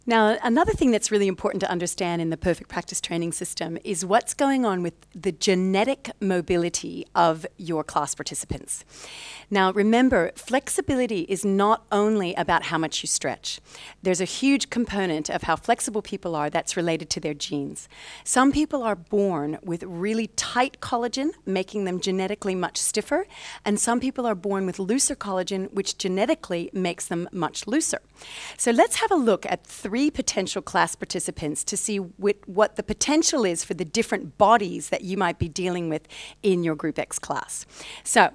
Now, another thing that's really important to understand in the perfect practice training system is what's going on with the genetic mobility of your class participants. Now, remember, flexibility is not only about how much you stretch. There's a huge component of how flexible people are that's related to their genes. Some people are born with really tight collagen, making them genetically much stiffer, and some people are born with looser collagen, which genetically makes them much looser. So let's have a look at three potential class participants to see what the potential is for the different bodies that you might be dealing with in your Group X class. So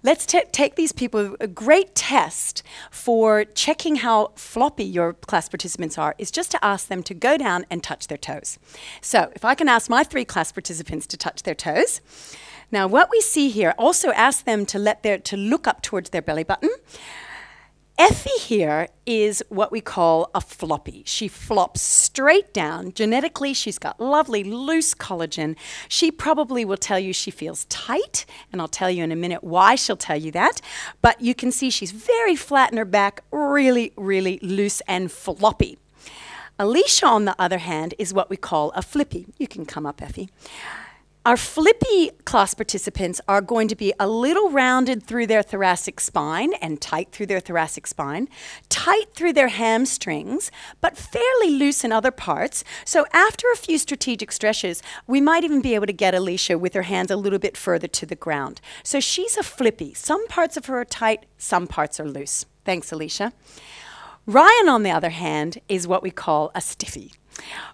let's take these people. A great test for checking how floppy your class participants are is just to ask them to go down and touch their toes. So if I can ask my three class participants to touch their toes. Now what we see here, also ask them to look up towards their belly button. Effie here is what we call a floppy. She flops straight down. Genetically, she's got lovely loose collagen. She probably will tell you she feels tight, and I'll tell you in a minute why she'll tell you that. But you can see she's very flat in her back, really, really loose and floppy. Alicia, on the other hand, is what we call a flippy. You can come up, Effie. Our flippy class participants are going to be a little rounded through their thoracic spine and tight through their thoracic spine, tight through their hamstrings, but fairly loose in other parts. So after a few strategic stretches, we might even be able to get Alicia with her hands a little bit further to the ground. So she's a flippy. Some parts of her are tight, some parts are loose. Thanks, Alicia. Ryan, on the other hand, is what we call a stiffy.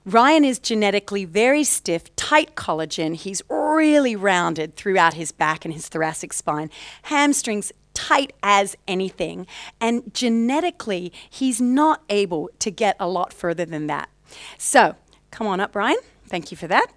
Ryan is genetically very stiff, tight collagen. He's really rounded throughout his back and his thoracic spine. Hamstrings tight as anything. And genetically, he's not able to get a lot further than that. So, come on up, Ryan. Thank you for that.